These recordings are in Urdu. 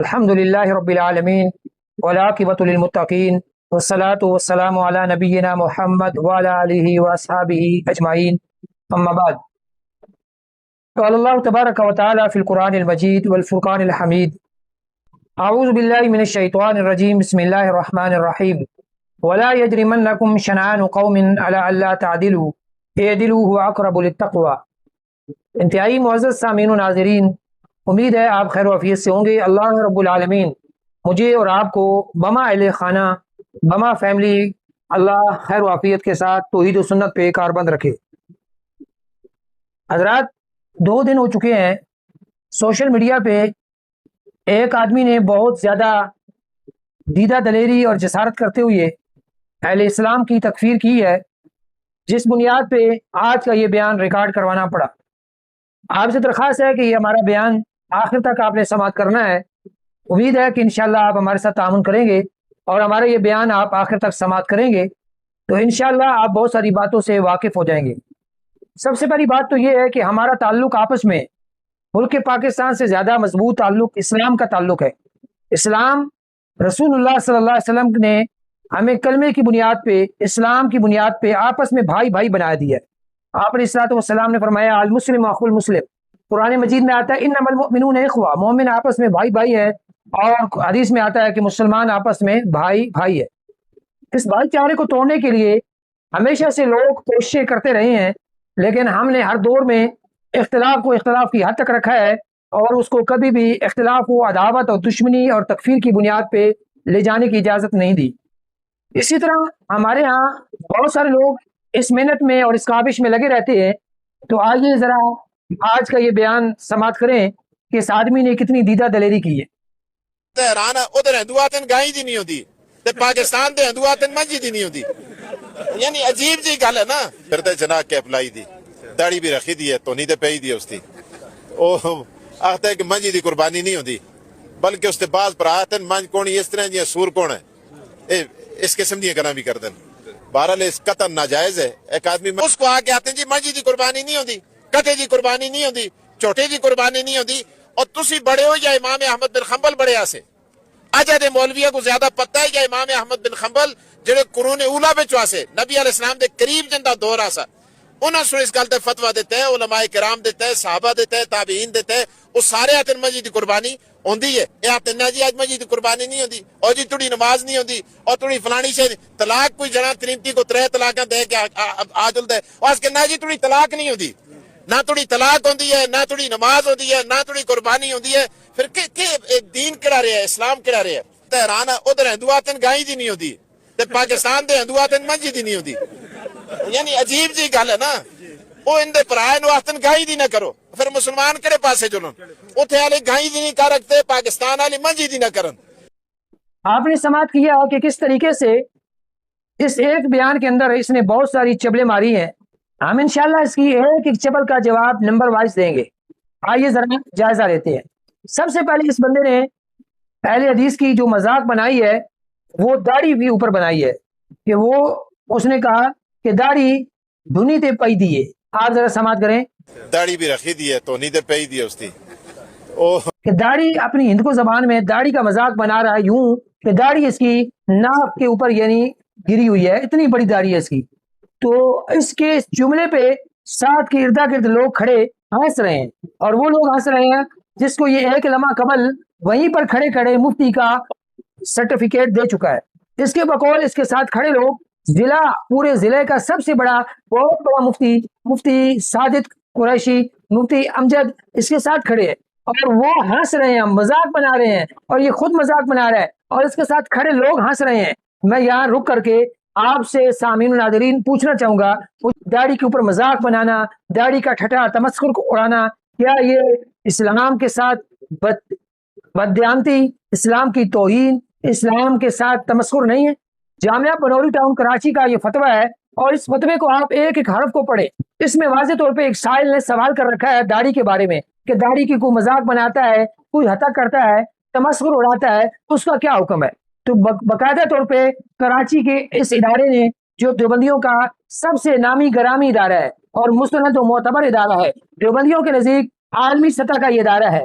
الحمدللہ رب العالمین والعاقبۃ للمتقین والصلاة والسلام علی نبینا محمد وعلی آلہ واصحابہ اجمعین اما بعد قال اللہ تبارک و تعالی فی القرآن المجید والفرقان الحمید اعوذ باللہ من الشیطان الرجیم بسم اللہ الرحمن الرحیم ولا یجرمنکم شنآن قوم علی الا تعدلوا اعدلوا هو اقرب للتقوی۔ انتہائی معزز سامعین و ناظرین، امید ہے آپ خیر و عافیت سے ہوں گے۔ اللہ رب العالمین مجھے اور آپ کو بما اہل خانہ بما فیملی اللہ خیر و عافیت کے ساتھ توحید و سنت پہ کاربند رکھے۔ حضرات، 2 دن ہو چکے ہیں سوشل میڈیا پہ ایک آدمی نے بہت زیادہ دیدہ دلیری اور جسارت کرتے ہوئے اہل اسلام کی تکفیر کی ہے، جس بنیاد پہ آج کا یہ بیان ریکارڈ کروانا پڑا۔ آپ سے درخواست ہے کہ یہ ہمارا بیان آخر تک آپ نے سماعت کرنا ہے۔ امید ہے کہ انشاءاللہ آپ ہمارے ساتھ تعاون کریں گے اور ہمارا یہ بیان آپ آخر تک سماعت کریں گے تو انشاءاللہ آپ بہت ساری باتوں سے واقف ہو جائیں گے۔ سب سے پہلی بات تو یہ ہے کہ ہمارا تعلق آپس میں ملک پاکستان سے زیادہ مضبوط تعلق اسلام کا تعلق ہے۔ اسلام، رسول اللہ صلی اللہ علیہ وسلم نے ہمیں کلمے کی بنیاد پہ، اسلام کی بنیاد پہ آپس میں بھائی بھائی بنا دیا ہے۔ آپ علیہ الصلوۃ والسلام نے فرمایا المسلم اخو المسلم۔ قرآن مجید میں آتا ہے انما المؤمنون اخوہ، مومن آپس میں بھائی بھائی ہیں، اور حدیث میں آتا ہے کہ مسلمان آپس میں بھائی بھائی ہے۔ اس بھائی چارے کو توڑنے کے لیے ہمیشہ سے لوگ کوششیں کرتے رہے ہیں، لیکن ہم نے ہر دور میں اختلاف کو اختلاف کی حد تک رکھا ہے اور اس کو کبھی بھی اختلاف کو عداوت اور دشمنی اور تکفیر کی بنیاد پہ لے جانے کی اجازت نہیں دی۔ اسی طرح ہمارے ہاں بہت سارے لوگ اس محنت میں اور اس کاوش میں لگے رہتے ہیں، تو آئیے ذرا آج کا یہ بیان سماعت کریں کہ اس آدمی نے کتنی دیدہ دلیری کی ہے۔ تہران ادھر ہندواتن گائی دی نہیں ہوتی تے پاکستان دے ہندواتن منجی دی نہیں ہوتی، یعنی عجیب جی گل ہے نا۔ پھر تے جناب کیپ لائی دی، داڑھی بھی رکھی دی ہے، تو نہیں تے پئی دی اس دی، او آختا ہے کہ منجی دی قربانی نہیں ہوتی، بلکہ اس تے بعض پر آتن منج کونی اس طرح جی سور کون ہے، اس قسم دی گلاں بھی کر دین۔ بہرحال اس قتل ناجائز ہے۔ ایک آدمی اس کو آ کے آتے ہیں جی منجی دی قربانی نہیں ہوتی، کٹے دی قربانی نہیں ہوتی، چھوٹے دی قربانی نہیں ہوتی، اور تسی بڑے ہو یا امام احمد بن حنبل بڑے آسے اجا دے مولویہ کو زیادہ پتہ ہے یا امام احمد بن حنبل جڑے قرون اولا وچ آسے نبی علیہ السلام دے قریب جندا دور آسا، انہاں سو اس گل تے فتوی دیتا ہے، علماء کرام دیتا ہے، صحابہ دیتا ہے، تابعین دیتا ہے، وہ سارے آتن مسجد دی قربانی ہوندی ہے۔ اے آتن نا جی اج مسجد دی قربانی نہیں ہوندی، اور جی تڑی نماز نہیں ہوندی، اور تڑی فلانی شے طلاق کوئی جنا ترینتی کو 3 طلاقاں دے کے آ جلدا ہے، اور اس کے نا جی تڑی طلاق نہیں ہوندی، نہ تھوڑی طلاق ہوندی ہے، نہ تھوڑی نماز ہوندی ہے، نہ تھوڑی قربانی ہوندی ہے۔ پھر دین کہڑا رہا ہے، اسلام کہڑا رہا ہے؟ تہران ادھر ہندواتن گائی دی نہیں ہوتی تے پاکستان دے ہندواتن منجی دی نہیں ہوتی، یعنی عجیب جی گل ہے نا۔ وہ ان دے پرائے نو آتن گائی دی نہ کرو، پھر مسلمان کہڑے پاسے چلن؟ اتھے والے گائی دی نہیں کر رکھتے، پاکستان والے منجی دی نہ کرن۔ آپ نے سماعت کیا کہ کس طریقے سے اس ایک بیان کے اندر اس نے بہت ساری چبلیں ماری ہیں۔ ہم انشاءاللہ اس کی ایک ایک چبل کا جواب نمبر وائز دیں گے۔ آئیے ذرا جائزہ لیتے ہیں۔ سب سے پہلے اس بندے نے اہل حدیث کی جو مذاق بنائی ہے وہ داڑھی بھی اوپر بنائی ہے، کہ اس نے کہا کہ داڑھی دھنی تے پئی دیے۔ آپ ذرا سماعت کریں۔ داڑھی بھی رکھی دی ہے، تو نہیں تے پئی دی اس دی، کہ داڑھی اپنی ہندکو زبان میں داڑھی کا مذاق بنا رہا ہے یوں کہ داڑھی اس کی ناک کے اوپر یعنی گری ہوئی ہے، اتنی بڑی داڑھی ہے اس کی۔ تو اس کے اس جملے پہ ساتھ کے اردا گرد لوگ کھڑے ہنس رہے ہیں، اور وہ لوگ ہنس رہے ہیں جس کو یہ ایک لمحہ قبل وہیں پر کھڑے کھڑے مفتی کا سرٹیفکیٹ دے چکا ہے۔ اس کے بقول اس کے ساتھ کھڑے لوگ پورے ضلع کا سب سے بڑا بہت بڑا مفتی ساجد قریشی، مفتی امجد اس کے ساتھ کھڑے ہیں، اور وہ ہنس رہے ہیں، مذاق بنا رہے ہیں، اور یہ خود مذاق بنا رہا ہے اور اس کے ساتھ کھڑے لوگ ہنس رہے ہیں۔ میں یہاں رک کر کے آپ سے سامعین و ناظرین پوچھنا چاہوں گا، داڑھی کے اوپر مذاق بنانا، داڑھی کا ٹھٹا تمسخر کو اڑانا، کیا یہ اسلام کے ساتھ بددیانتی، اسلام کی توہین، اسلام کے ساتھ تمسخر نہیں ہے؟ جامعہ بنوری ٹاؤن کراچی کا یہ فتویٰ ہے، اور اس فتوے کو آپ ایک ایک حرف کو پڑھیں۔ اس میں واضح طور پہ ایک سائل نے سوال کر رکھا ہے داڑھی کے بارے میں، کہ داڑھی کی کوئی مذاق بناتا ہے، کوئی ہتک کرتا ہے، تمسخر اڑاتا ہے، اس کا کیا حکم ہے؟ تو باقاعدہ طور پہ کراچی کے اس ادارے نے، جو دیوبندیوں کا سب سے نامی گرامی ادارہ ہے اور مستند و معتبر ادارہ ہے، دیوبندیوں کے نزدیک عالمی سطح کا یہ ادارہ ہے،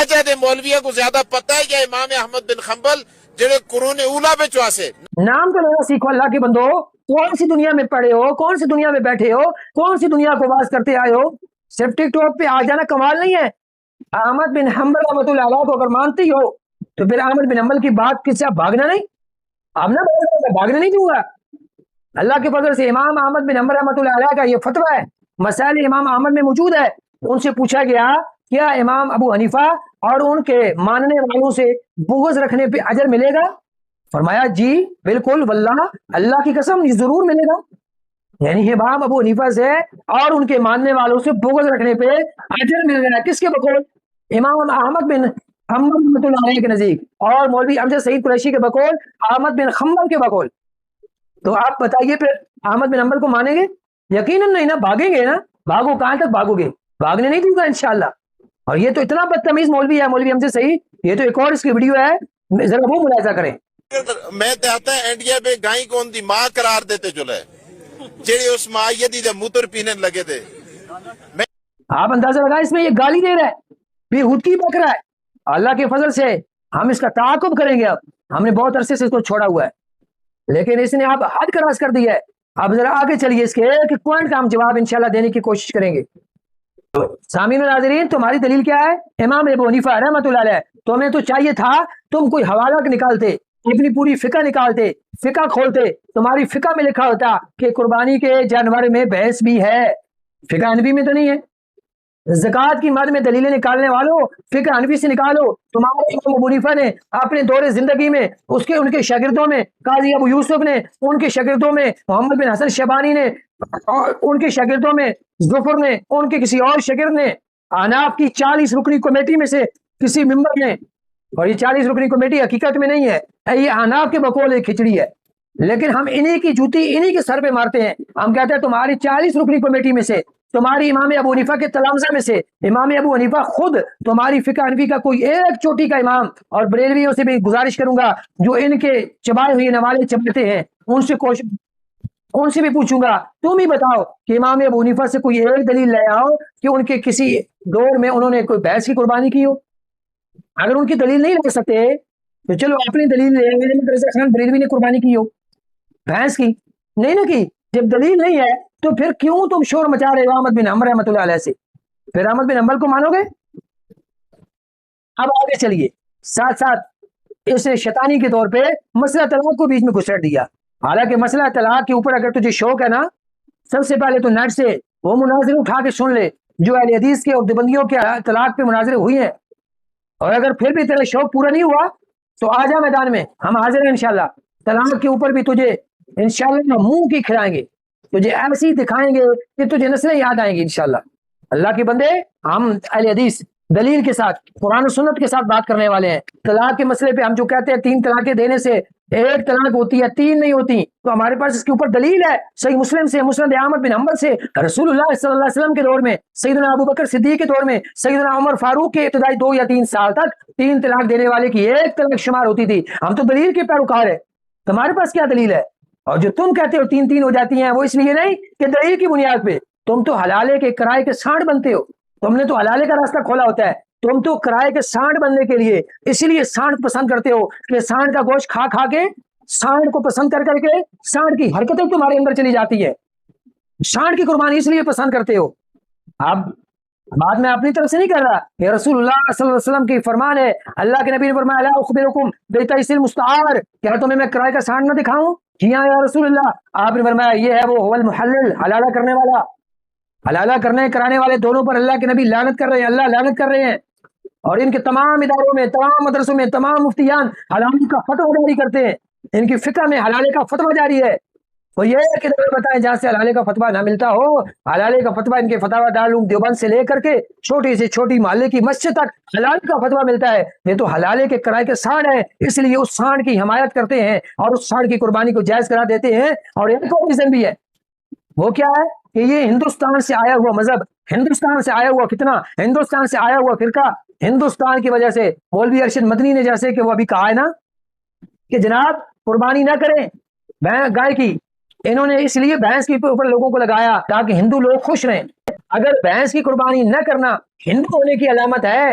اجے دے مولویوں کو زیادہ پتہ ہے یا امام احمد بن حنبل جڑے قرون اولا وچ واسے؟ نام تو لینا سیکھو اللہ کے بندو. کون سی دنیا میں پڑے ہو, کون سی دنیا میں بیٹھے ہو, کون سی دنیا کو باز کرتے آئے ہو؟ صرف ٹک ٹاک پہ آ جانا کمال نہیں ہے. احمد بن حنبل رحمۃ اللہ علیہ کو اگر مانتے ہی ہو تو پھر احمد بن حنبل کی بات کس سے آپ بھاگنا نہیں. آپ نہ بھاگنے نہیں دوں گا. اللہ کے فضل سے امام احمد بن حنبل رحمۃ اللہ علیہ کا یہ فتویٰ ہے, مسائل امام احمد میں موجود ہے. ان سے پوچھا گیا کیا امام ابو حنیفہ اور ان کے ماننے والوں سے بغض رکھنے پہ اجر ملے گا؟ فرمایا جی بالکل, واللہ اللہ کی قسم یہ ضرور ملے گا. یعنی امام ابو حنیفہ سے اور ان کے ماننے والوں سے بغض رکھنے پہ اجر مل رہا ہے. کس کے بقول؟ امام احمد بن حنبل رحمۃ اللہ علیہ کے نزدیک, اور مولوی امجد سعید قریشی کے بقول احمد بن حنبل کے بقول. تو آپ بتائیے پھر احمد بن حنبل کو مانیں گے؟ یقیناً نہیں نا. بھاگیں گے نا. بھاگو, کہاں تک بھاگو گے؟ بھاگنے نہیں دوں گا انشاءاللہ. اور یہ تو اتنا بدتمیز مولوی ہے مولوی امجد سعید, یہ تو ایک اور اس کی ویڈیو ہے, ذرا وہ ملاحظہ کریں. میں چاہتا ہے انڈیا پہ گائیں کو ان دی ماں قرار دیتے چلے جڑے اس ماں یدی دے موتر پینے لگے تھے. آپ اندازہ لگائیں اس میں یہ گالی دے رہا ہے, بے خودکی بک رہا ہے. اللہ کے فضل سے ہم اس کا تعاقب کریں گے. اب ہم نے بہت عرصے سے اس کو چھوڑا ہوا ہے, لیکن اس نے اب حد کراس کر دی ہے. اب ذرا آگے چلیے, اس کے ایک ایک پوائنٹ کا ہم جواب انشاءاللہ دینے کی کوشش کریں گے. سامعین و ناظرین, تمہاری دلیل کیا ہے؟ امام ابو حنیفہ رحمۃ اللہ علیہ. تمہیں تو چاہیے تھا تم کوئی حوالہ نکالتے, اپنی پوری فقہ نکالتے, فقہ کھولتے. تمہاری فقہ میں لکھا ہوتا کہ قربانی کے جانور میں بحث بھی ہے. فقہ حنفی میں تو نہیں ہے. زکوٰۃ کی مد میں دلیلیں نکالنے والوں فقہ حنفی سے نکالو. تمہارے امام ابو حنیفہ نے اپنے دور زندگی میں ان کے شاگردوں میں قاضی ابو یوسف نے, ان کے شاگردوں میں محمد بن حسن شیبانی نے, اور ان کے شاگردوں میں ظفر نے, ان کے کسی اور شاگرد نے, احناف کی 40 رکنی کمیٹی میں سے کسی ممبر نے, اور یہ 40 رکنی کمیٹی حقیقت میں نہیں ہے, یہ احناف کے بقول ایک کھچڑی ہے. لیکن ہم انہی کی جوتی انہی کے سر پہ مارتے ہیں. ہم کہتے ہیں تمہاری 40 رکنی کمیٹی میں سے, تمہاری امام ابو حنیفہ کے تلامذہ میں سے امام ابو حنیفہ خود تمہاری فقہ حنفی کا کوئی ایک چوٹی کا امام, اور بریلویوں سے بھی گزارش کروں گا جو ان کے چبائے ہوئے نوالے چبتے ہیں, ان سے بھی پوچھوں گا تم ہی بتاؤ کہ امام ابو حنیفہ سے کوئی ایک دلیل لے آؤ کہ ان کے کسی دور میں انہوں نے کوئی بھینس کی قربانی کی ہو. اگر ان کی دلیل نہیں لے سکتے تو چلو اپنی دلیل لے. رضا خان بریلوی نے قربانی کی ہو بھینس کی؟ نہیں نہ کی. جب دلیل نہیں ہے تو پھر کیوں تم شور مچا رہے ہو احمد بن حنبل رحمۃ اللہ علیہ سے؟ پھر احمد بن حنبل کو مانو گے؟ اب آگے چلیے. ساتھ ساتھ اس نے شیطانی کے طور پہ مسئلہ طلاق کو بیچ میں گھسڑ دیا. حالانکہ مسئلہ طلاق کے اوپر اگر تجھے شوق ہے نا, سب سے پہلے تو نیٹ سے وہ مناظرے اٹھا کے سن لے جو اہل حدیث کے اور دیوبندیوں کے طلاق پہ مناظرے ہوئی ہیں. اور اگر پھر بھی تیرا شوق پورا نہیں ہوا تو آ جا میدان میں, ہم حاضر ہیں انشاءاللہ. طلاق کے اوپر بھی تجھے انشاءاللہ منہ کی کھلائیں گے, تجھے ایسی دکھائیں گے کہ تجھے نسلیں یاد آئیں گی انشاءاللہ. اللہ کے بندے, ہم اہل حدیث دلیل کے ساتھ قرآن و سنت کے ساتھ بات کرنے والے ہیں. طلاق کے مسئلے پہ ہم جو کہتے ہیں 3 طلاقیں دینے سے ایک طلاق ہوتی ہے 3 نہیں ہوتی, تو ہمارے پاس اس کے اوپر دلیل ہے. صحیح مسلم سے, مسند احمد بن حنبل سے, رسول اللہ صلی اللہ علیہ وسلم کے دور میں, سیدنا ابو بکر صدیق کے دور میں, سیدنا عمر فاروق کے ابتدائی 2 یا 3 سال تک 3 طلاق دینے والے کی ایک طلاق شمار ہوتی تھی. ہم تو دلیل کے پیروکار ہیں. تمہارے پاس کیا دلیل ہے؟ اور جو تم کہتے ہو 3 ہو جاتی ہیں, وہ اس لیے نہیں کہ دلیل کی بنیاد پہ. تم تو حلالے کے کرائے کے سانڈ بنتے ہو. تم نے تو حلالے کا راستہ کھولا ہوتا ہے. تم تو کرائے کے سانڈ بننے کے لیے اسی لیے سانڈ پسند کرتے ہو کہ سانڈ کا گوشت کھا کھا کے سانڈ کو پسند کر کر کے سانڈ کی حرکتیں تمہارے اندر چلی جاتی ہے. سانڈ کی قربانی اس لیے پسند کرتے ہو. اب بات میں اپنی طرف سے نہیں کر رہا, یہ رسول اللہ صلی اللہ علیہ وسلم کی فرمان ہے. اللہ کے نبی نے فرمایا لا اخبرکم بتیس المستعار, کیا تمہیں میں کرائے کا سانڈ نہ دکھاؤں؟ جی ہاں یا رسول اللہ. آپ نے فرمایا یہ ہے وہ هو المحلل, حلالہ کرنے والا. حلالہ کرنے کرانے والے دونوں پر اللہ کے نبی لعنت کر رہے ہیں, اللہ لعنت کر رہے ہیں. اور ان کے تمام اداروں میں, تمام مدرسوں میں, تمام مفتیان حلالے کا فتویٰ جاری کرتے ہیں. ان کی فقہ میں حلالے کا فتویٰ جاری ہے. وہ یہ کہ بتائیں جہاں سے حلالے کا فتویٰ نہ ملتا ہو. حلالے کا فتویٰ ان کے فتاوی دارالعلوم دیوبند سے لے کر کے چھوٹی سے چھوٹی محلے کی مسجد تک حلالے کا فتویٰ ملتا ہے. یہ تو حلالے کے کرائے کے سانڈ ہے, اس لیے اس سانڈ کی حمایت کرتے ہیں اور اس سانڈ کی قربانی کو جائز کرا دیتے ہیں. اور ایک اور ریزن بھی ہے, وہ کیا ہے کہ یہ ہندوستان سے آیا ہوا مذہب, ہندوستان سے آیا ہوا فتنہ, ہندوستان سے آیا ہوا فرقہ, ہندوستان کی وجہ سے مولوی ارشد مدنی نے جیسے کہ وہ ابھی کہا ہے نا کہ جناب قربانی نہ کریں گائے کی, انہوں نے اس لیے بھینس کے اوپر لوگوں کو لگایا تاکہ ہندو لوگ خوش رہیں. اگر بھینس کی قربانی نہ کرنا ہندو ہونے کی علامت ہے